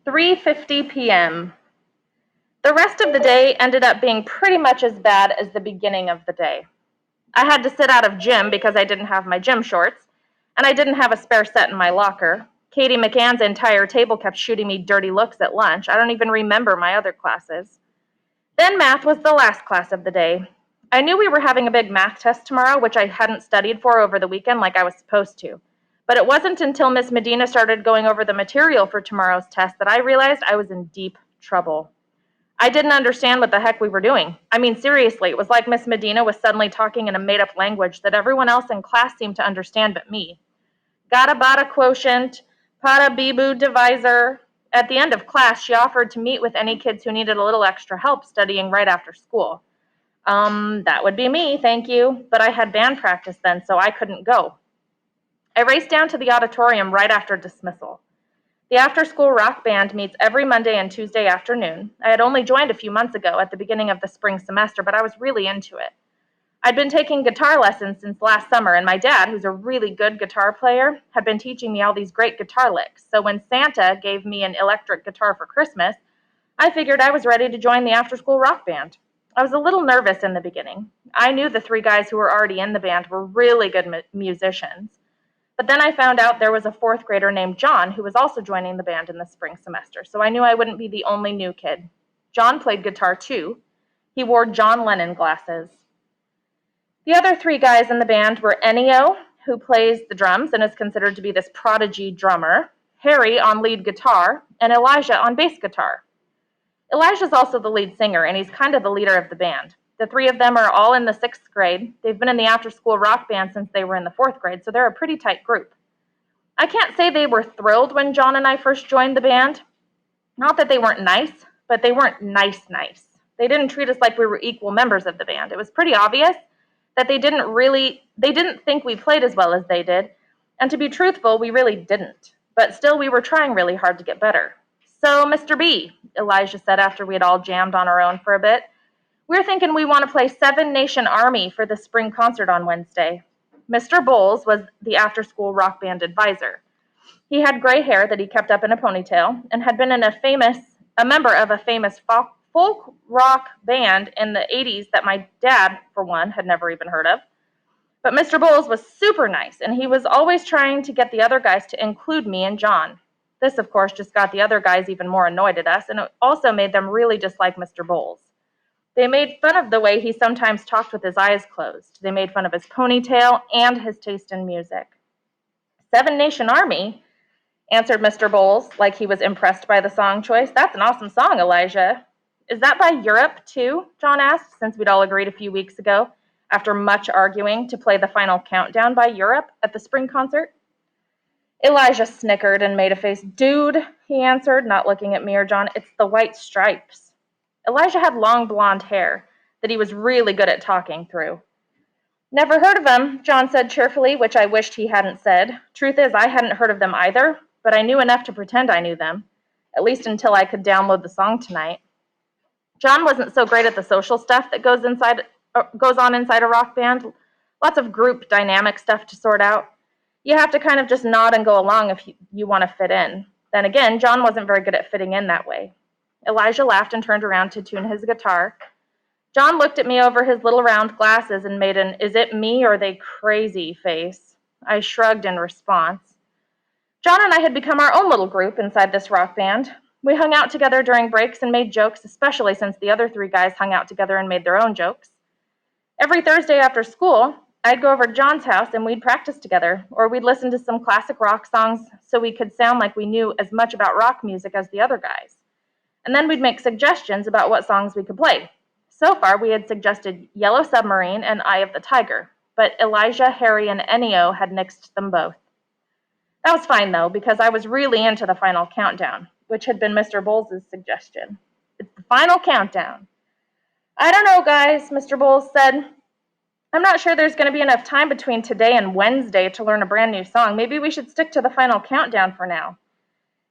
3:50 p.m. The rest of the day ended up being pretty much as bad as the beginning of the day. I had to sit out of gym because I didn't have my gym shorts, and I didn't have a spare set in my locker. Katie McCann's entire table kept shooting me dirty looks at lunch. I don't even remember my other classes. Then math was the last class of the day. I knew we were having a big math test tomorrow, which I hadn't studied for over the weekend like I was supposed to. But it wasn't until Miss Medina started going over the material for tomorrow's test that I realized I was in deep trouble. I didn't understand what the heck we were doing. I mean, seriously, it was like Miss Medina was suddenly talking in a made-up language that everyone else in class seemed to understand but me. Gata bata quotient, pada bibu divisor. At the end of class, she offered to meet with any kids who needed a little extra help studying right after school. That would be me, thank you, but I had band practice then, so I couldn't go. I raced down to the auditorium right after dismissal. The after-school rock band meets every Monday and Tuesday afternoon. I had only joined a few months ago at the beginning of the spring semester, but I was really into it. I'd been taking guitar lessons since last summer, and my dad, who's a really good guitar player, had been teaching me all these great guitar licks. So when Santa gave me an electric guitar for Christmas, I figured I was ready to join the after-school rock band. I was a little nervous in the beginning. I knew the three guys who were already in the band were really good musicians. But then I found out there was a fourth grader named John who was also joining the band in the spring semester, so I knew I wouldn't be the only new kid. John played guitar too. He wore John Lennon glasses. The other three guys in the band were Ennio, who plays the drums and is considered to be this prodigy drummer, Harry on lead guitar, and Elijah on bass guitar. Elijah's also the lead singer, and he's kind of the leader of the band. The three of them are all in the 6th grade. They've been in the after-school rock band since they were in the 4th grade, so they're a pretty tight group. I can't say they were thrilled when John and I first joined the band. Not that they weren't nice, but they weren't nice. They didn't treat us like we were equal members of the band. It was pretty obvious that they didn't think we played as well as they did, and to be truthful, we really didn't. But still, we were trying really hard to get better. So, Mr. B, Elijah said after we had all jammed on our own for a bit, we're thinking we want to play Seven Nation Army for the spring concert on Wednesday. Mr. Bowles was the after-school rock band advisor. He had gray hair that he kept up in a ponytail and had been a member of a famous folk rock band in the 80s that my dad, for one, had never even heard of. But Mr. Bowles was super nice, and he was always trying to get the other guys to include me and John. This, of course, just got the other guys even more annoyed at us, and it also made them really dislike Mr. Bowles. They made fun of the way he sometimes talked with his eyes closed. They made fun of his ponytail and his taste in music. Seven Nation Army, answered Mr. Bowles, like he was impressed by the song choice. That's an awesome song, Elijah. Is that by Europe, too? John asked, since we'd all agreed a few weeks ago, after much arguing, to play the final countdown by Europe at the spring concert. Elijah snickered and made a face. Dude, he answered, not looking at me or John, it's the White Stripes. Elijah had long blonde hair that he was really good at talking through. Never heard of them, John said cheerfully, which I wished he hadn't said. Truth is, I hadn't heard of them either, but I knew enough to pretend I knew them, at least until I could download the song tonight. John wasn't so great at the social stuff that goes on inside a rock band. Lots of group dynamic stuff to sort out. You have to kind of just nod and go along if you want to fit in. Then again, John wasn't very good at fitting in that way. Elijah laughed and turned around to tune his guitar. John looked at me over his little round glasses and made an "is it me or are they crazy" face. I shrugged in response. John and I had become our own little group inside this rock band. We hung out together during breaks and made jokes, especially since the other three guys hung out together and made their own jokes. Every Thursday after school, I'd go over to John's house and we'd practice together, or we'd listen to some classic rock songs so we could sound like we knew as much about rock music as the other guys. And then we'd make suggestions about what songs we could play. So far, we had suggested Yellow Submarine and Eye of the Tiger, but Elijah, Harry, and Ennio had nixed them both. That was fine, though, because I was really into the final countdown, which had been Mr. Bowles' suggestion. It's the final countdown. I don't know, guys, Mr. Bowles said. I'm not sure there's going to be enough time between today and Wednesday to learn a brand new song. Maybe we should stick to the final countdown for now.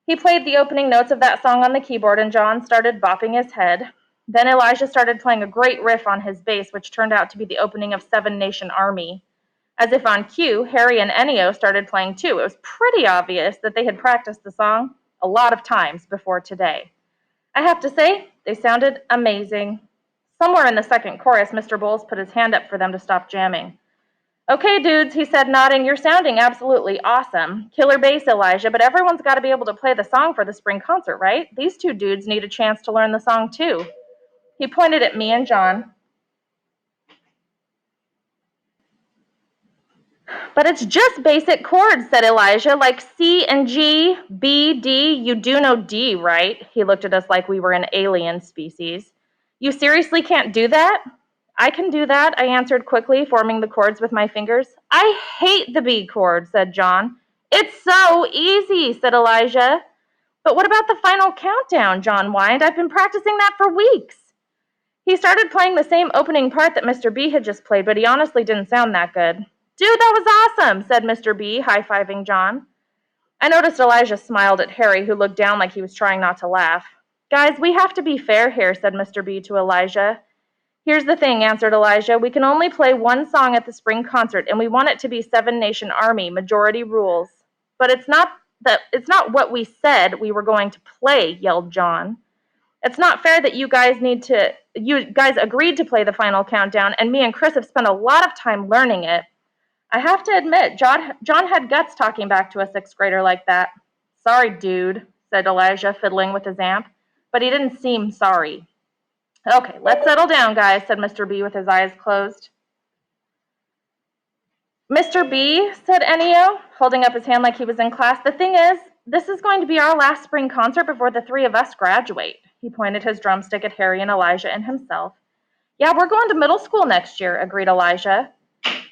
He played the opening notes of that song on the keyboard, and John started bopping his head. Then Elijah started playing a great riff on his bass, which turned out to be the opening of Seven Nation Army. As if on cue, Harry and Ennio started playing too. It was pretty obvious that they had practiced the song a lot of times before today. I have to say, they sounded amazing. Somewhere in the second chorus, Mr. Bowles put his hand up for them to stop jamming. Okay, dudes, he said, nodding, you're sounding absolutely awesome. Killer bass, Elijah, but everyone's got to be able to play the song for the spring concert, right? These two dudes need a chance to learn the song, too. He pointed at me and John. But it's just basic chords, said Elijah, like C and G, B, D. You do know D, right? He looked at us like we were an alien species. You seriously can't do that? I can do that, I answered quickly, forming the chords with my fingers. I hate the B chord, said John. It's so easy, said Elijah. But what about the final countdown, John whined. I've been practicing that for weeks. He started playing the same opening part that Mr. B had just played, but he honestly didn't sound that good. Dude, that was awesome, said Mr. B, high-fiving John. I noticed Elijah smiled at Harry, who looked down like he was trying not to laugh. Guys, we have to be fair here, said Mr. B to Elijah. Here's the thing, answered Elijah. We can only play one song at the spring concert, and we want it to be Seven Nation Army, majority rules. But it's not what we said we were going to play, yelled John. It's not fair that you guys agreed to play the final countdown, and me and Chris have spent a lot of time learning it. I have to admit, John had guts talking back to a sixth grader like that. Sorry, dude, said Elijah, fiddling with his amp, but he didn't seem sorry. Okay, let's settle down, guys, said Mr. B with his eyes closed. Mr. B, said Ennio, holding up his hand like he was in class, the thing is, this is going to be our last spring concert before the three of us graduate. He pointed his drumstick at Harry and Elijah and himself. Yeah, we're going to middle school next year, agreed Elijah.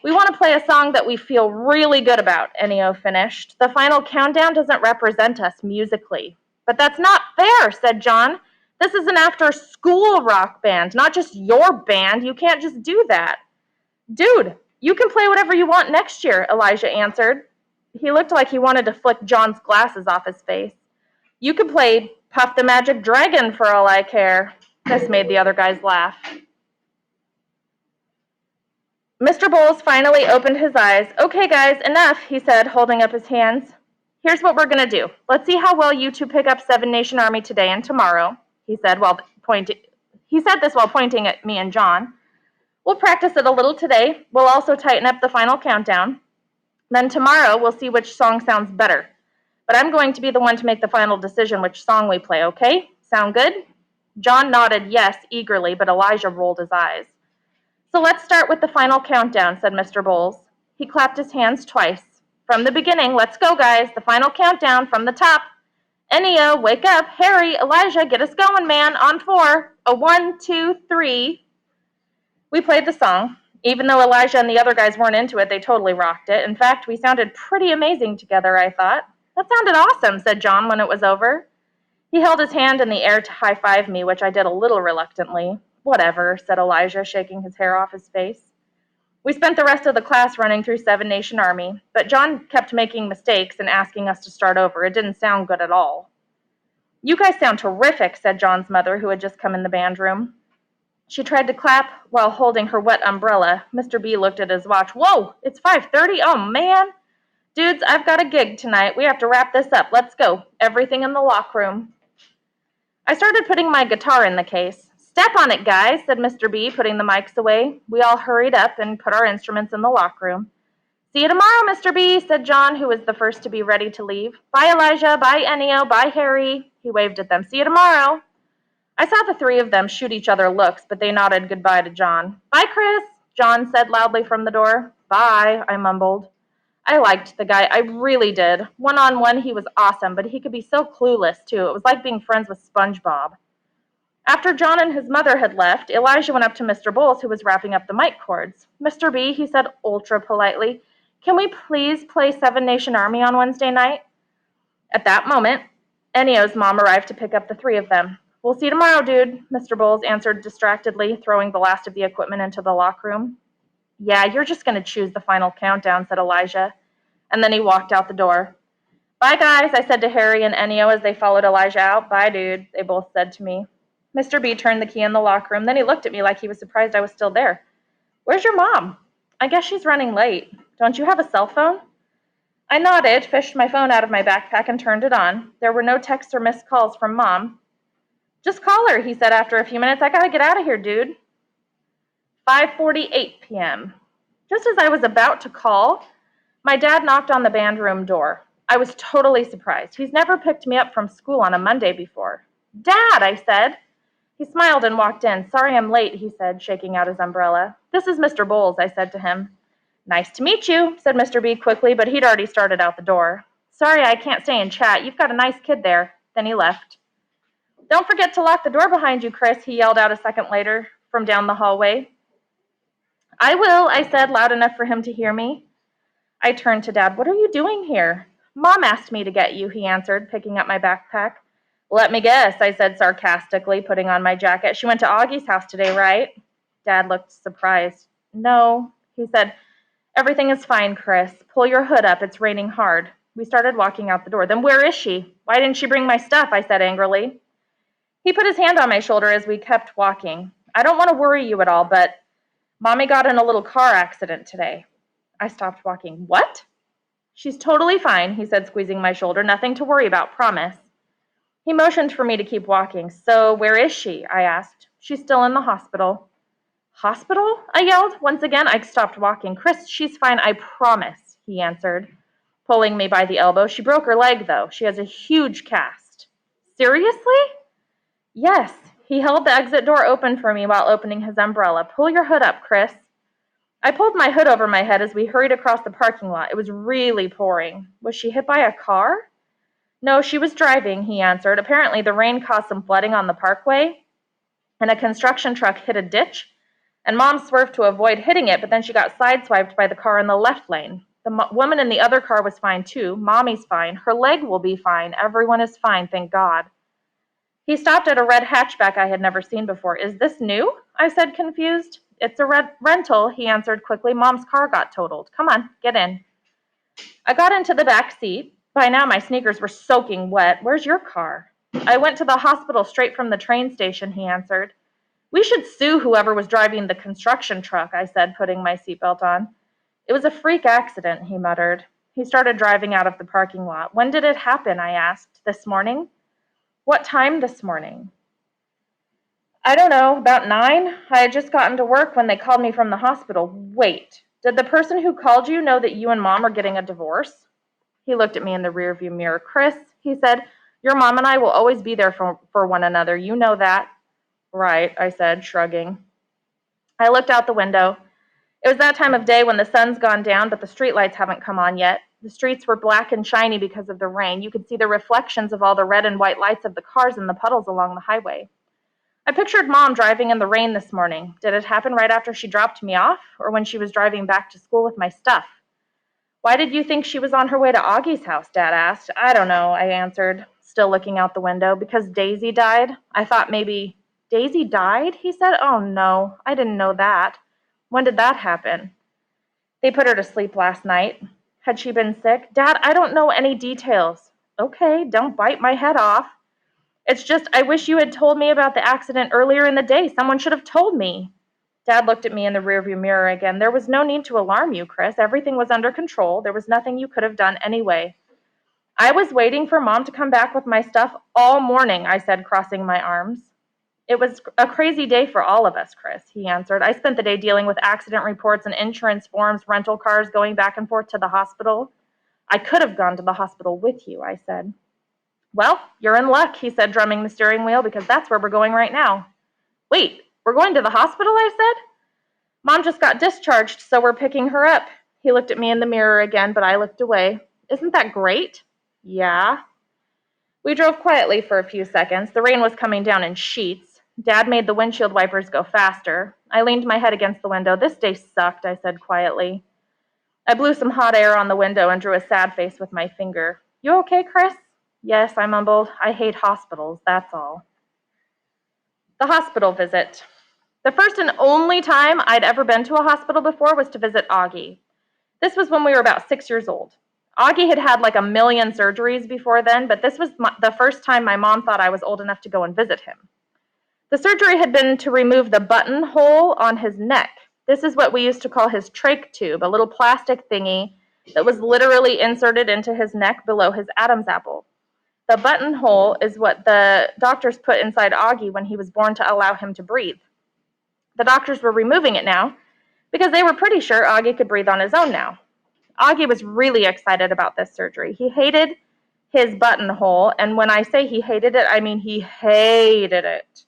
We want to play a song that we feel really good about, Ennio finished. The final countdown doesn't represent us musically. But that's not fair, said John. This is an after-school rock band, not just your band. You can't just do that. Dude, you can play whatever you want next year, Elijah answered. He looked like he wanted to flick John's glasses off his face. You can play Puff the Magic Dragon for all I care. This made the other guys laugh. Mr. Bowles finally opened his eyes. Okay, guys, enough, he said, holding up his hands. Here's what we're going to do. Let's see how well you two pick up Seven Nation Army today and tomorrow, he said this while pointing at me and John. We'll practice it a little today. We'll also tighten up the final countdown. Then tomorrow, we'll see which song sounds better. But I'm going to be the one to make the final decision which song we play, okay? Sound good? John nodded yes eagerly, but Elijah rolled his eyes. So let's start with the final countdown, said Mr. Bowles. He clapped his hands twice. From the beginning, let's go, guys. The final countdown from the top. Ennio, wake up. Harry, Elijah, get us going, man. On 4. A 1, 2, 3. We played the song. Even though Elijah and the other guys weren't into it, they totally rocked it. In fact, we sounded pretty amazing together, I thought. That sounded awesome, said John when it was over. He held his hand in the air to high-five me, which I did a little reluctantly. Whatever, said Elijah, shaking his hair off his face. We spent the rest of the class running through Seven Nation Army, but John kept making mistakes and asking us to start over. It didn't sound good at all. You guys sound terrific, said John's mother, who had just come in the band room. She tried to clap while holding her wet umbrella. Mr. B looked at his watch. Whoa, it's 5:30? Oh, man. Dudes, I've got a gig tonight. We have to wrap this up. Let's go. Everything in the lock room. I started putting my guitar in the case. Step on it, guys, said Mr. B, putting the mics away. We all hurried up and put our instruments in the lock room. See you tomorrow, Mr. B, said John, who was the first to be ready to leave. Bye, Elijah. Bye, Ennio. Bye, Harry. He waved at them. See you tomorrow. I saw the three of them shoot each other looks, but they nodded goodbye to John. Bye, Chris, John said loudly from the door. Bye, I mumbled. I liked the guy. I really did. One-on-one, he was awesome, but he could be so clueless, too. It was like being friends with SpongeBob. After John and his mother had left, Elijah went up to Mr. Bowles, who was wrapping up the mic cords. Mr. B, he said ultra-politely, can we please play Seven Nation Army on Wednesday night? At that moment, Ennio's mom arrived to pick up the three of them. We'll see you tomorrow, dude, Mr. Bowles answered distractedly, throwing the last of the equipment into the lock room. Yeah, you're just going to choose the final countdown, said Elijah. And then he walked out the door. Bye, guys, I said to Harry and Ennio as they followed Elijah out. Bye, dude, they both said to me. Mr. B turned the key in the locker room. Then he looked at me like he was surprised I was still there. Where's your mom? I guess she's running late. Don't you have a cell phone? I nodded, fished my phone out of my backpack, and turned it on. There were no texts or missed calls from Mom. Just call her, he said after a few minutes. I gotta get out of here, dude. 5:48 p.m. Just as I was about to call, my dad knocked on the band room door. I was totally surprised. He's never picked me up from school on a Monday before. Dad, I said. He smiled and walked in. Sorry I'm late, he said, shaking out his umbrella. This is Mr. Bowles, I said to him. Nice to meet you, said Mr. B quickly, but he'd already started out the door. Sorry I can't stay and chat. You've got a nice kid there. Then he left. Don't forget to lock the door behind you, Chris, he yelled out a second later from down the hallway. I will, I said, loud enough for him to hear me. I turned to Dad. What are you doing here? Mom asked me to get you, he answered, picking up my backpack. Let me guess, I said sarcastically, putting on my jacket. She went to Augie's house today, right? Dad looked surprised. No, he said. Everything is fine, Chris. Pull your hood up. It's raining hard. We started walking out the door. Then where is she? Why didn't she bring my stuff? I said angrily. He put his hand on my shoulder as we kept walking. I don't want to worry you at all, but Mommy got in a little car accident today. I stopped walking. What? She's totally fine, he said, squeezing my shoulder. Nothing to worry about, promise. He motioned for me to keep walking. So where is she? I asked. She's still in the hospital. Hospital? I yelled. Once again, I stopped walking. Chris, she's fine, I promise, he answered, pulling me by the elbow. She broke her leg, though. She has a huge cast. Seriously? Yes. He held the exit door open for me while opening his umbrella. Pull your hood up, Chris. I pulled my hood over my head as we hurried across the parking lot. It was really pouring. Was she hit by a car? No, she was driving, he answered. Apparently, the rain caused some flooding on the parkway, and a construction truck hit a ditch, and Mom swerved to avoid hitting it, but then she got sideswiped by the car in the left lane. The woman in the other car was fine, too. Mommy's fine. Her leg will be fine. Everyone is fine, thank God. He stopped at a red hatchback I had never seen before. Is this new? I said, confused. It's a rental, he answered quickly. Mom's car got totaled. Come on, get in. I got into the back seat. By now, my sneakers were soaking wet. Where's your car? I went to the hospital straight from the train station, he answered. We should sue whoever was driving the construction truck, I said, putting my seatbelt on. It was a freak accident, he muttered. He started driving out of the parking lot. When did it happen? I asked. This morning? What time this morning? I don't know, about 9? I had just gotten to work when they called me from the hospital. Wait, did the person who called you know that you and Mom are getting a divorce? He looked at me in the rearview mirror. Chris, he said, your mom and I will always be there for one another. You know that. Right, I said, shrugging. I looked out the window. It was that time of day when the sun's gone down, but the streetlights haven't come on yet. The streets were black and shiny because of the rain. You could see the reflections of all the red and white lights of the cars in the puddles along the highway. I pictured Mom driving in the rain this morning. Did it happen right after she dropped me off, or when she was driving back to school with my stuff? Why did you think she was on her way to Augie's house? Dad asked. I don't know, I answered, still looking out the window. Because Daisy died? I thought maybe. Daisy died? He said. Oh no, I didn't know that. When did that happen? They put her to sleep last night. Had she been sick? Dad, I don't know any details. Okay, don't bite my head off. It's just, I wish you had told me about the accident earlier in the day. Someone should have told me. Dad looked at me in the rearview mirror again. There was no need to alarm you, Chris. Everything was under control. There was nothing you could have done anyway. I was waiting for Mom to come back with my stuff all morning, I said, crossing my arms. It was a crazy day for all of us, Chris, he answered. I spent the day dealing with accident reports and insurance forms, rental cars, going back and forth to the hospital. I could have gone to the hospital with you, I said. Well, you're in luck, he said, drumming the steering wheel, because that's where we're going right now. Wait, we're going to the hospital, I said? Mom just got discharged, so we're picking her up. He looked at me in the mirror again, but I looked away. Isn't that great? Yeah. We drove quietly for a few seconds. The rain was coming down in sheets. Dad made the windshield wipers go faster. I leaned my head against the window. This day sucked, I said quietly. I blew some hot air on the window and drew a sad face with my finger. You okay, Chris? Yes, I mumbled. I hate hospitals, that's all. The hospital visit. The first and only time I'd ever been to a hospital before was to visit Auggie. This was when we were about 6 years old. Auggie had had like a million surgeries before then, but this was the first time my mom thought I was old enough to go and visit him. The surgery had been to remove the buttonhole on his neck. This is what we used to call his trach tube, a little plastic thingy that was literally inserted into his neck below his Adam's apple. The buttonhole is what the doctors put inside Auggie when he was born to allow him to breathe. The doctors were removing it now because they were pretty sure Auggie could breathe on his own now. Auggie was really excited about this surgery. He hated his buttonhole, and when I say he hated it, I mean he hated it.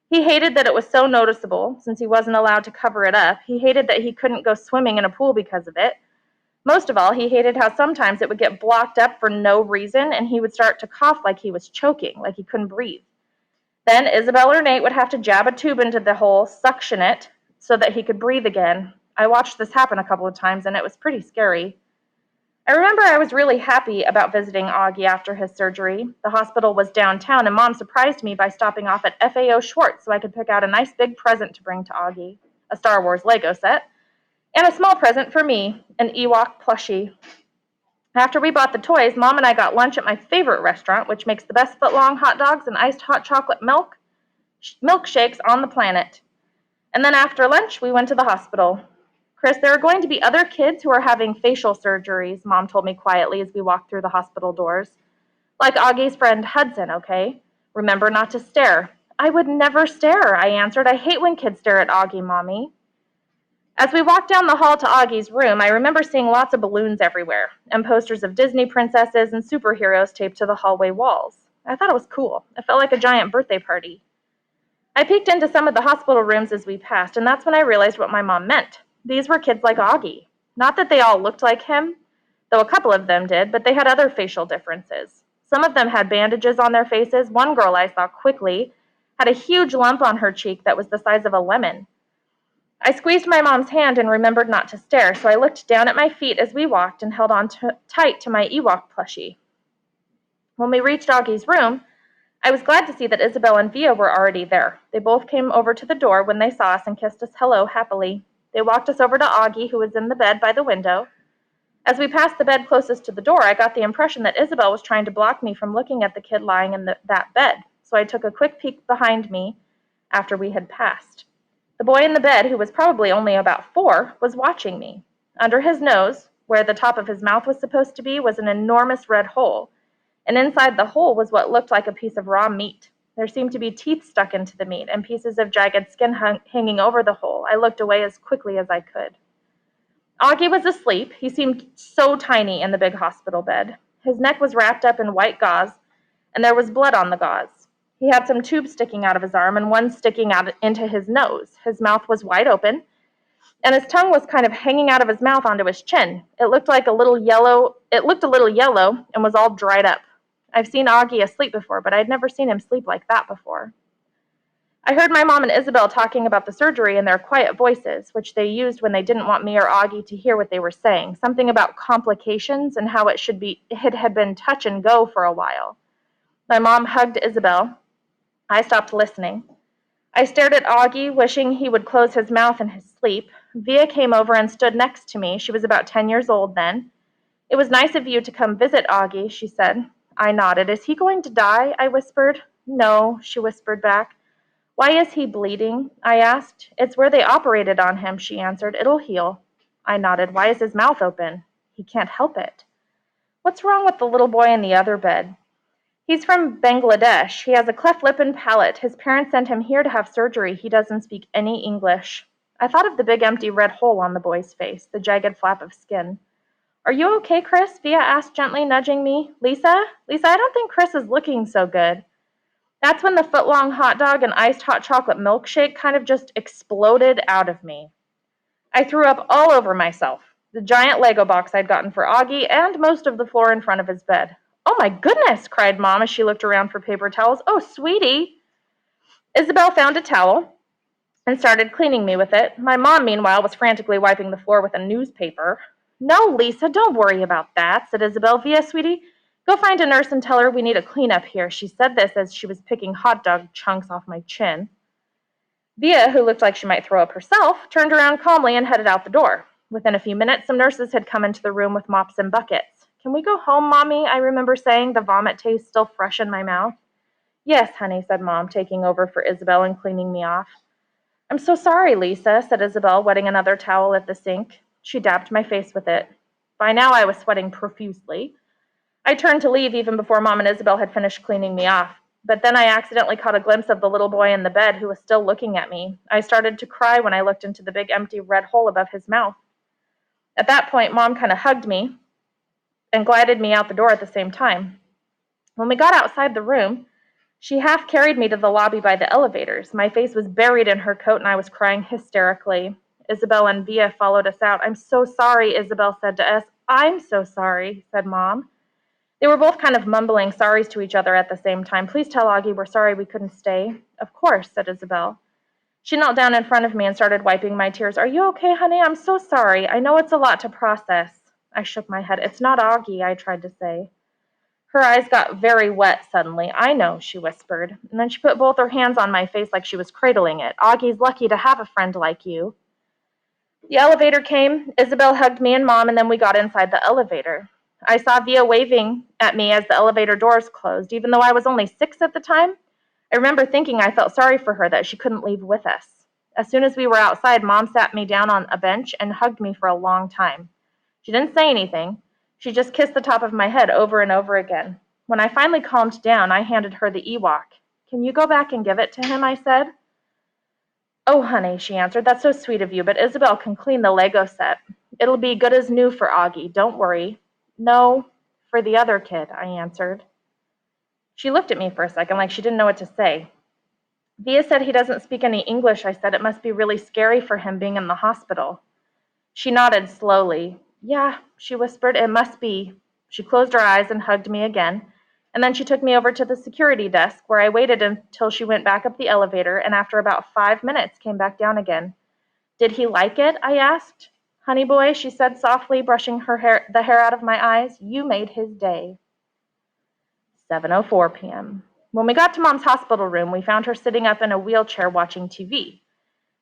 He hated that it was so noticeable, since he wasn't allowed to cover it up. He hated that he couldn't go swimming in a pool because of it. Most of all, he hated how sometimes it would get blocked up for no reason, and he would start to cough like he was choking, like he couldn't breathe. Then Isabel or Nate would have to jab a tube into the hole, suction it, so that he could breathe again. I watched this happen a couple of times, and it was pretty scary. I remember I was really happy about visiting Auggie after his surgery. The hospital was downtown, and Mom surprised me by stopping off at FAO Schwartz so I could pick out a nice big present to bring to Auggie, a Star Wars Lego set, and a small present for me, an Ewok plushie. After we bought the toys, Mom and I got lunch at my favorite restaurant, which makes the best footlong hot dogs and iced hot chocolate milkshakes on the planet. And then after lunch, we went to the hospital. Chris, there are going to be other kids who are having facial surgeries, Mom told me quietly as we walked through the hospital doors. Like Auggie's friend Hudson, okay? Remember not to stare. I would never stare, I answered. I hate when kids stare at Auggie, Mommy. As we walked down the hall to Auggie's room, I remember seeing lots of balloons everywhere, and posters of Disney princesses and superheroes taped to the hallway walls. I thought it was cool. It felt like a giant birthday party. I peeked into some of the hospital rooms as we passed, and that's when I realized what my mom meant. These were kids like Auggie. Not that they all looked like him, though a couple of them did, but they had other facial differences. Some of them had bandages on their faces. One girl I saw quickly had a huge lump on her cheek that was the size of a lemon. I squeezed my mom's hand and remembered not to stare, so I looked down at my feet as we walked and held on tight to my Ewok plushie. When we reached Auggie's room, I was glad to see that Isabel and Via were already there. They both came over to the door when they saw us and kissed us hello happily. They walked us over to Auggie, who was in the bed by the window. As we passed the bed closest to the door, I got the impression that Isabel was trying to block me from looking at the kid lying in that bed, so I took a quick peek behind me after we had passed. The boy in the bed, who was probably only about 4, was watching me. Under his nose, where the top of his mouth was supposed to be, was an enormous red hole, and inside the hole was what looked like a piece of raw meat. There seemed to be teeth stuck into the meat and pieces of jagged skin hanging over the hole. I looked away as quickly as I could. Auggie was asleep. He seemed so tiny in the big hospital bed. His neck was wrapped up in white gauze, and there was blood on the gauze. He had some tubes sticking out of his arm and one sticking out into his nose. His mouth was wide open, and his tongue was kind of hanging out of his mouth onto his chin. It looked a little yellow and was all dried up. I've seen Auggie asleep before, but I'd never seen him sleep like that before. I heard my mom and Isabel talking about the surgery in their quiet voices, which they used when they didn't want me or Auggie to hear what they were saying, something about complications and how it had been touch and go for a while. My mom hugged Isabel. I stopped listening. I stared at Auggie, wishing he would close his mouth in his sleep. Via came over and stood next to me. She was about 10 years old then. It was nice of you to come visit Auggie, she said. I nodded. Is he going to die? I whispered. No, she whispered back. Why is he bleeding? I asked. It's where they operated on him, she answered. It'll heal. I nodded. Why is his mouth open? He can't help it. What's wrong with the little boy in the other bed? He's from Bangladesh. He has a cleft lip and palate. His parents sent him here to have surgery. He doesn't speak any English. I thought of the big empty red hole on the boy's face, the jagged flap of skin. Are you okay, Chris? Via asked gently, nudging me. Lisa, I don't think Chris is looking so good. That's when the foot-long hot dog and iced hot chocolate milkshake kind of just exploded out of me. I threw up all over myself, the giant Lego box I'd gotten for Auggie, and most of the floor in front of his bed. Oh my goodness, cried Mom as she looked around for paper towels. Oh, sweetie. Isabel found a towel and started cleaning me with it. My mom, meanwhile, was frantically wiping the floor with a newspaper. No, Lisa, don't worry about that, said Isabel. Via, sweetie, go find a nurse and tell her we need a cleanup here. She said this as she was picking hot dog chunks off my chin. Via, who looked like she might throw up herself, turned around calmly and headed out the door. Within a few minutes, some nurses had come into the room with mops and buckets. Can we go home, Mommy? I remember saying, the vomit taste still fresh in my mouth. Yes, honey, said Mom, taking over for Isabel and cleaning me off. I'm so sorry, Lisa, said Isabel, wetting another towel at the sink. She dabbed my face with it. By now I was sweating profusely. I turned to leave even before Mom and Isabel had finished cleaning me off. But then I accidentally caught a glimpse of the little boy in the bed who was still looking at me. I started to cry when I looked into the big empty red hole above his mouth. At that point, Mom kind of hugged me and glided me out the door at the same time. When we got outside the room, she half carried me to the lobby by the elevators. My face was buried in her coat and I was crying hysterically. Isabel and Via followed us out. "I'm so sorry," Isabel said to us. "I'm so sorry," said Mom. They were both kind of mumbling sorries to each other at the same time. "Please tell Auggie we're sorry we couldn't stay." "Of course," said Isabel. She knelt down in front of me and started wiping my tears. "Are you okay, honey? I'm so sorry. I know it's a lot to process." I shook my head. "It's not Auggie," I tried to say. Her eyes got very wet suddenly. "I know," she whispered. And then she put both her hands on my face like she was cradling it. "Augie's lucky to have a friend like you." The elevator came. Isabel hugged me and Mom, and then we got inside the elevator. I saw Via waving at me as the elevator doors closed. Even though I was only 6 at the time, I remember thinking I felt sorry for her that she couldn't leave with us. As soon as we were outside, Mom sat me down on a bench and hugged me for a long time. She didn't say anything. She just kissed the top of my head over and over again. When I finally calmed down, I handed her the Ewok. "Can you go back and give it to him?" I said. "Oh, honey," she answered, "that's so sweet of you, but Isabel can clean the Lego set. It'll be good as new for Auggie, don't worry." "No, for the other kid," I answered. She looked at me for a second like she didn't know what to say. "Via said he doesn't speak any English," I said. "It must be really scary for him being in the hospital." She nodded slowly. "Yeah," she whispered, "it must be." She closed her eyes and hugged me again, and then she took me over to the security desk, where I waited until she went back up the elevator, and after about 5 minutes came back down again. "Did he like it?" I asked. "Honey boy," she said softly, brushing the hair out of my eyes, "you made his day." 7:04 p.m. When we got to Mom's hospital room, we found her sitting up in a wheelchair watching TV.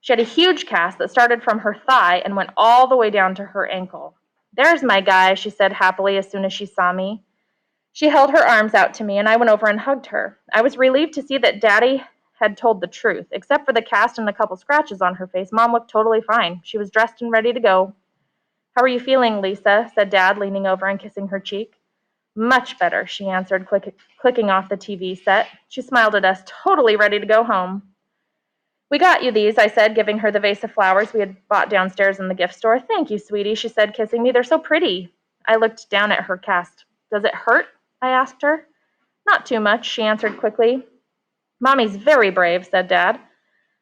She had a huge cast that started from her thigh and went all the way down to her ankle. "There's my guy," she said happily as soon as she saw me. She held her arms out to me, and I went over and hugged her. I was relieved to see that Daddy had told the truth. Except for the cast and a couple scratches on her face, Mom looked totally fine. She was dressed and ready to go. "How are you feeling, Lisa?" said Dad, leaning over and kissing her cheek. "Much better," she answered, clicking off the TV set. She smiled at us, totally ready to go home. "We got you these," I said, giving her the vase of flowers we had bought downstairs in the gift store. "Thank you, sweetie," she said, kissing me. "They're so pretty." I looked down at her cast. "Does it hurt?" I asked her. "Not too much," she answered quickly. "Mommy's very brave," said Dad.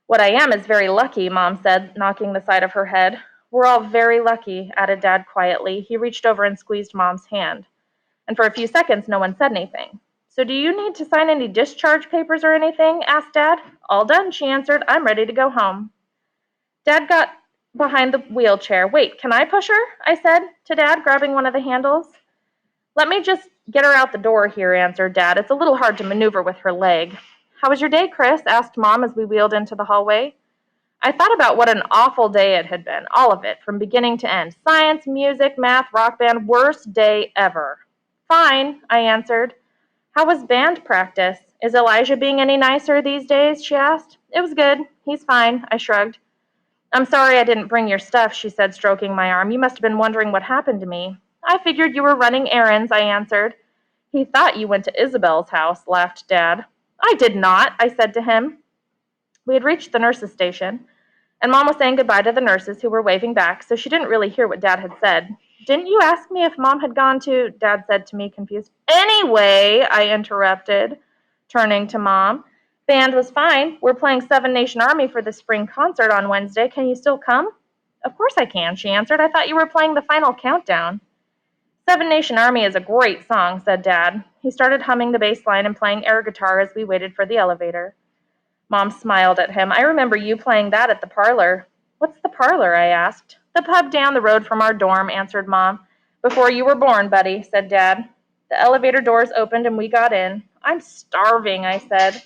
"What I am is very lucky," Mom said, knocking the side of her head. "We're all very lucky," added Dad quietly. He reached over and squeezed Mom's hand. And for a few seconds, no one said anything. "So do you need to sign any discharge papers or anything?" asked Dad. "All done," she answered. "I'm ready to go home." Dad got behind the wheelchair. "Wait, can I push her?" I said to Dad, grabbing one of the handles. "Let me just get her out the door here," answered Dad. "It's a little hard to maneuver with her leg." "How was your day, Chris?" asked Mom as we wheeled into the hallway. I thought about what an awful day it had been, all of it, from beginning to end. Science, music, math, rock band, worst day ever. "Fine," I answered. "How was band practice? Is Elijah being any nicer these days?" she asked. "It was good. He's fine," I shrugged. "I'm sorry I didn't bring your stuff," she said, stroking my arm. "You must have been wondering what happened to me." "I figured you were running errands," I answered. "He thought you went to Isabel's house," laughed Dad. "I did not," I said to him. We had reached the nurses' station, and Mom was saying goodbye to the nurses who were waving back, so she didn't really hear what Dad had said. "Didn't you ask me if Mom had gone to?" Dad said to me, confused. "Anyway," I interrupted, turning to Mom. "Band was fine. We're playing Seven Nation Army for the spring concert on Wednesday. Can you still come?" "Of course I can," she answered. "I thought you were playing the final countdown." "Seven Nation Army is a great song," said Dad. He started humming the bass line and playing air guitar as we waited for the elevator. Mom smiled at him. "I remember you playing that at the parlor." "What's the parlor?" I asked. "The pub down the road from our dorm," answered Mom. "Before you were born, buddy," said Dad. The elevator doors opened and we got in. "I'm starving," I said.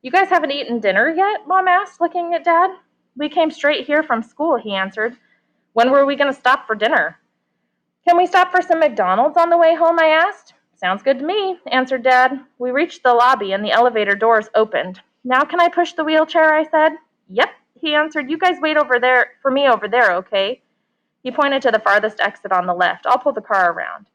"You guys haven't eaten dinner yet?" Mom asked, looking at Dad. "We came straight here from school," he answered. "When were we going to stop for dinner?" "Can we stop for some McDonald's on the way home?" I asked. "Sounds good to me," answered Dad. We reached the lobby and the elevator doors opened. "Now can I push the wheelchair?" I said. "Yep," he answered. "You guys wait over there for me over there, okay?" He pointed to the farthest exit on the left. I'll pull the car around.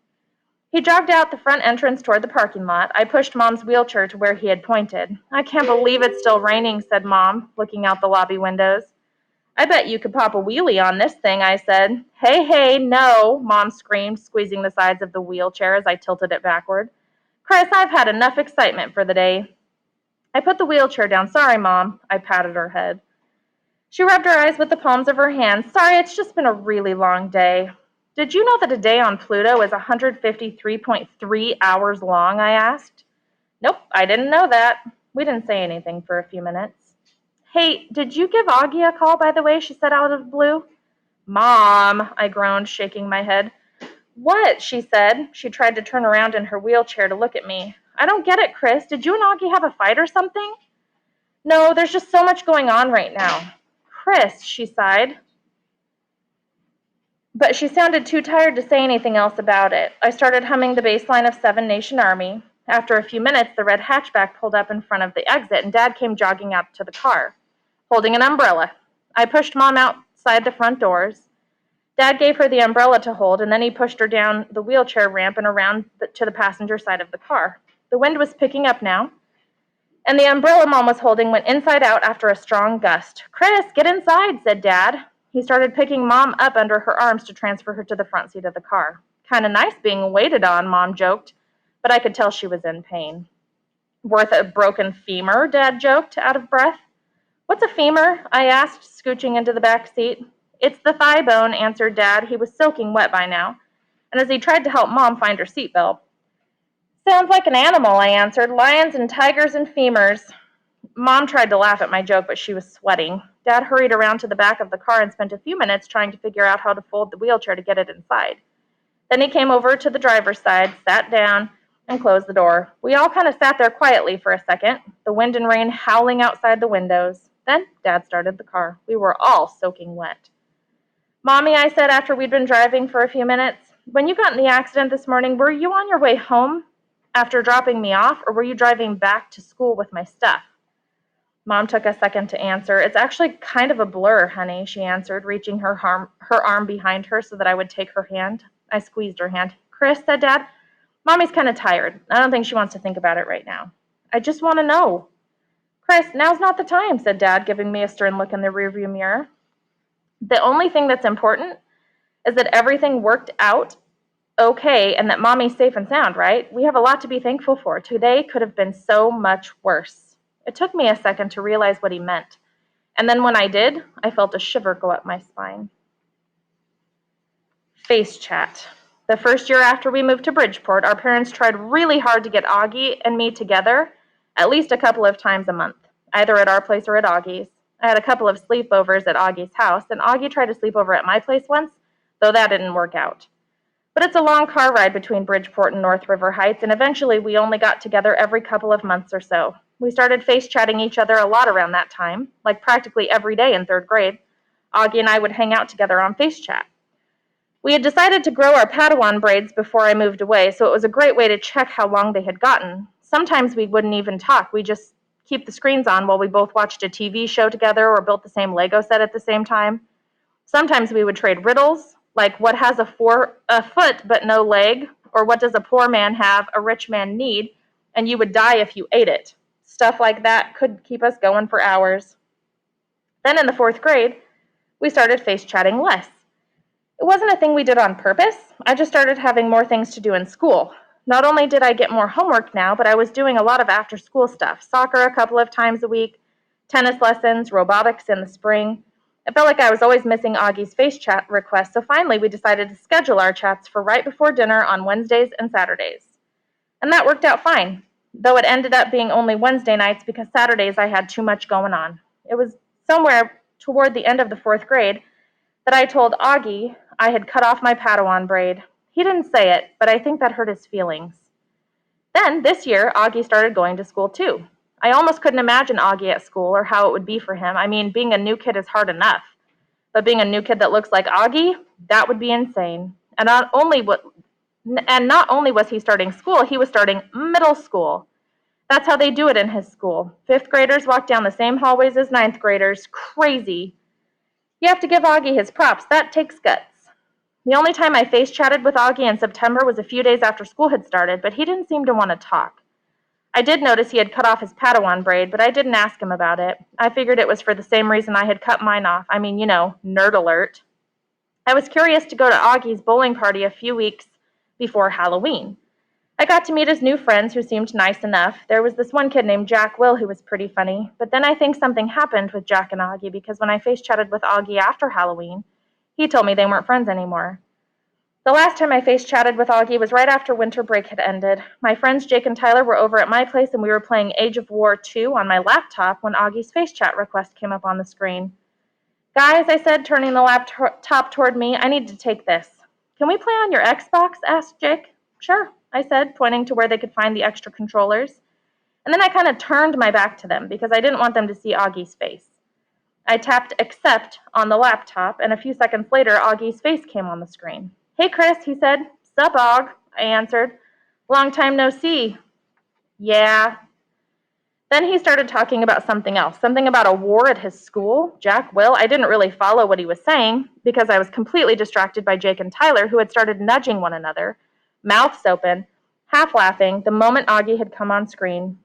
He jogged out the front entrance toward the parking lot. I pushed Mom's wheelchair to where he had pointed. I can't believe it's still raining, said Mom, looking out the lobby windows. I bet you could pop a wheelie on this thing, I said. Hey, no, Mom screamed, squeezing the sides of the wheelchair as I tilted it backward. Chris, I've had enough excitement for the day. I put the wheelchair down. Sorry, Mom. I patted her head. She rubbed her eyes with the palms of her hands. Sorry, it's just been a really long day. Did you know that a day on Pluto is 153.3 hours long, I asked. Nope, I didn't know that. We didn't say anything for a few minutes. Hey, did you give Auggie a call, by the way? She said out of the blue. Mom, I groaned, shaking my head. What? She said. She tried to turn around in her wheelchair to look at me. I don't get it, Chris. Did you and Auggie have a fight or something? No, there's just so much going on right now. Chris, she sighed. But she sounded too tired to say anything else about it. I started humming the bass line of Seven Nation Army. After a few minutes, the red hatchback pulled up in front of the exit, and Dad came jogging out to the car, holding an umbrella. I pushed Mom outside the front doors. Dad gave her the umbrella to hold, and then he pushed her down the wheelchair ramp and around to the passenger side of the car. The wind was picking up now, and the umbrella Mom was holding went inside out after a strong gust. Chris, get inside, said Dad. He started picking Mom up under her arms to transfer her to the front seat of the car. Kinda nice being waited on, Mom joked, but I could tell she was in pain. Worth a broken femur, Dad joked, out of breath. What's a femur? I asked, scooching into the back seat. It's the thigh bone, answered Dad. He was soaking wet by now, and as he tried to help Mom find her seatbelt. Sounds like an animal, I answered. Lions and tigers and femurs. Mom tried to laugh at my joke, but she was sweating. Dad hurried around to the back of the car and spent a few minutes trying to figure out how to fold the wheelchair to get it inside. Then he came over to the driver's side, sat down, and closed the door. We all kind of sat there quietly for a second, the wind and rain howling outside the windows. Then Dad started the car. We were all soaking wet. Mommy, I said after we'd been driving for a few minutes, when you got in the accident this morning, were you on your way home after dropping me off, or were you driving back to school with my stuff? Mom took a second to answer. It's actually kind of a blur, honey, she answered, reaching her arm behind her so that I would take her hand. I squeezed her hand. Chris, said Dad, Mommy's kind of tired. I don't think she wants to think about it right now. I just want to know. Chris, now's not the time, said Dad, giving me a stern look in the rearview mirror. The only thing that's important is that everything worked out okay and that Mommy's safe and sound, right? We have a lot to be thankful for. Today could have been so much worse. It took me a second to realize what he meant. And then when I did, I felt a shiver go up my spine. Face chat. The first year after we moved to Bridgeport, our parents tried really hard to get Auggie and me together at least a couple of times a month, either at our place or at Auggie's. I had a couple of sleepovers at Auggie's house, and Auggie tried to sleep over at my place once, though that didn't work out. But it's a long car ride between Bridgeport and North River Heights, and eventually we only got together every couple of months or so. We started face-chatting each other a lot around that time, like practically every day in third grade. Auggie and I would hang out together on FaceChat. We had decided to grow our Padawan braids before I moved away, so it was a great way to check how long they had gotten. Sometimes we wouldn't even talk. We'd just keep the screens on while we both watched a TV show together or built the same Lego set at the same time. Sometimes we would trade riddles, like what has a foot but no leg, or what does a poor man have a rich man need, and you would die if you ate it. Stuff like that could keep us going for hours. Then in the fourth grade, we started face-chatting less. It wasn't a thing we did on purpose. I just started having more things to do in school. Not only did I get more homework now, but I was doing a lot of after-school stuff. Soccer a couple of times a week, tennis lessons, robotics in the spring. It felt like I was always missing Auggie's face chat requests, so finally we decided to schedule our chats for right before dinner on Wednesdays and Saturdays. And that worked out fine, though it ended up being only Wednesday nights because Saturdays I had too much going on. It was somewhere toward the end of the fourth grade that I told Auggie I had cut off my Padawan braid. He didn't say it, but I think that hurt his feelings. Then, this year, Auggie started going to school too. I almost couldn't imagine Auggie at school or how it would be for him. I mean, being a new kid is hard enough, but being a new kid that looks like Auggie, that would be insane. And not only was he starting school, he was starting middle school. That's how they do it in his school. Fifth graders walk down the same hallways as ninth graders. Crazy. You have to give Auggie his props. That takes guts. The only time I face chatted with Auggie in September was a few days after school had started, but he didn't seem to want to talk. I did notice he had cut off his Padawan braid, but I didn't ask him about it. I figured it was for the same reason I had cut mine off. I mean, nerd alert. I was curious to go to Auggie's bowling party a few weeks before Halloween. I got to meet his new friends who seemed nice enough. There was this one kid named Jack Will who was pretty funny, but then I think something happened with Jack and Auggie because when I face chatted with Auggie after Halloween, he told me they weren't friends anymore. The last time I face chatted with Auggie was right after winter break had ended. My friends Jake and Tyler were over at my place and we were playing Age of War 2 on my laptop when Auggie's face chat request came up on the screen. Guys, I said, turning the laptop toward me, I need to take this. Can we play on your Xbox? Asked Jake. Sure, I said, pointing to where they could find the extra controllers. And then I kind of turned my back to them because I didn't want them to see Auggie's face. I tapped accept on the laptop, and a few seconds later, Auggie's face came on the screen. Hey, Chris, he said. Sup, Aug? I answered. Long time no see. Yeah. Then he started talking about something else, something about a war at his school. Jack Will, I didn't really follow what he was saying because I was completely distracted by Jake and Tyler, who had started nudging one another, mouths open, half laughing, the moment Auggie had come on screen.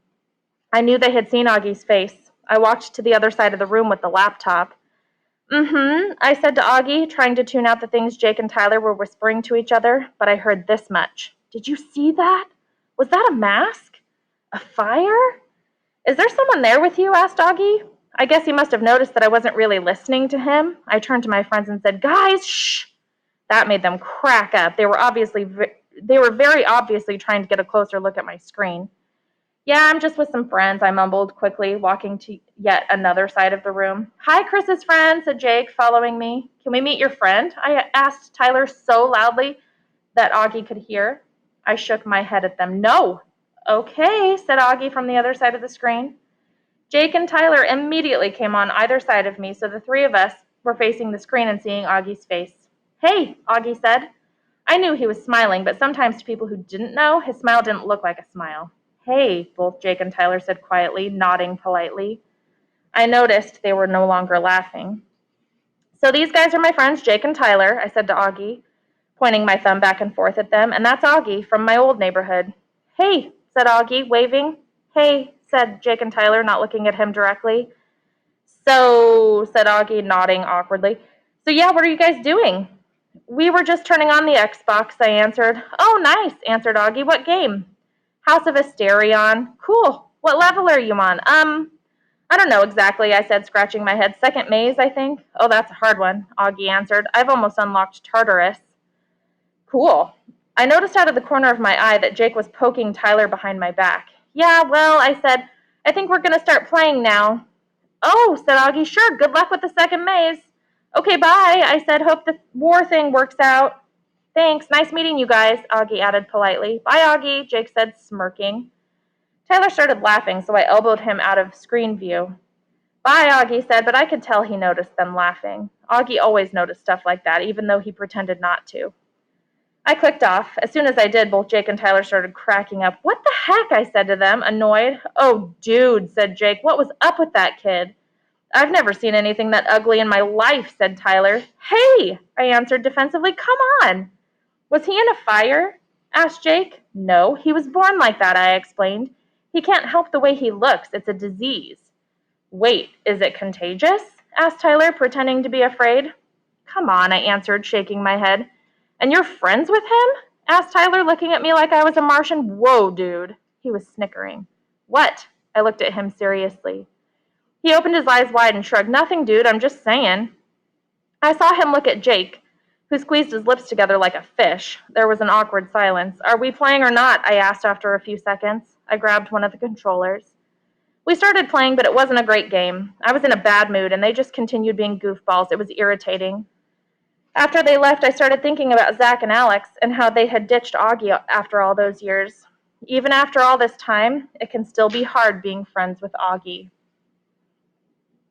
I knew they had seen Auggie's face. I walked to the other side of the room with the laptop. I said to Auggie, trying to tune out the things Jake and Tyler were whispering to each other, but I heard this much. Did you see that? Was that a mask? A fire? Is there someone there with you? Asked Auggie. I guess he must have noticed that I wasn't really listening to him. I turned to my friends and said, Guys, shh! That made them crack up. They were very obviously trying to get a closer look at my screen. Yeah, I'm just with some friends, I mumbled quickly, walking to yet another side of the room. Hi, Chris's friend, said Jake, following me. Can we meet your friend? I asked Tyler so loudly that Auggie could hear. I shook my head at them. No. Okay, said Auggie from the other side of the screen. Jake and Tyler immediately came on either side of me, so the three of us were facing the screen and seeing Auggie's face. Hey, Auggie said. I knew he was smiling, but sometimes to people who didn't know, his smile didn't look like a smile. Hey, both Jake and Tyler said quietly, nodding politely. I noticed they were no longer laughing. So these guys are my friends, Jake and Tyler, I said to Auggie, pointing my thumb back and forth at them, and that's Auggie from my old neighborhood. Hey, said Auggie, waving. Hey, said Jake and Tyler, not looking at him directly. So, said Auggie, nodding awkwardly. So yeah, what are you guys doing? We were just turning on the Xbox, I answered. Oh, nice, answered Auggie. What game? House of Asterion. Cool. What level are you on? I don't know exactly, I said, scratching my head. Second maze, I think. Oh, that's a hard one, Auggie answered. I've almost unlocked Tartarus. Cool. I noticed out of the corner of my eye that Jake was poking Tyler behind my back. Yeah, well, I said, I think we're going to start playing now. Oh, said Auggie, sure, good luck with the second maze. Okay, bye, I said, hope the war thing works out. Thanks, nice meeting you guys, Auggie added politely. Bye, Auggie, Jake said, smirking. Tyler started laughing, so I elbowed him out of screen view. Bye, Auggie said, but I could tell he noticed them laughing. Auggie always noticed stuff like that, even though he pretended not to. I clicked off. As soon as I did, both Jake and Tyler started cracking up. What the heck, I said to them, annoyed. Oh, dude, said Jake, what was up with that kid? I've never seen anything that ugly in my life, said Tyler. Hey, I answered defensively, come on. Was he in a fire? Asked Jake. No, he was born like that, I explained. He can't help the way he looks. It's a disease. Wait, is it contagious? Asked Tyler, pretending to be afraid. Come on, I answered, shaking my head. And you're friends with him? Asked Tyler, looking at me like I was a Martian. Whoa, dude. He was snickering. What? I looked at him seriously. He opened his eyes wide and shrugged. Nothing, dude, I'm just saying. I saw him look at Jake, who squeezed his lips together like a fish. There was an awkward silence. Are we playing or not? I asked after a few seconds. I grabbed one of the controllers. We started playing, but it wasn't a great game. I was in a bad mood, and they just continued being goofballs. It was irritating. After they left, I started thinking about Zach and Alex and how they had ditched Auggie after all those years. Even after all this time, it can still be hard being friends with Auggie.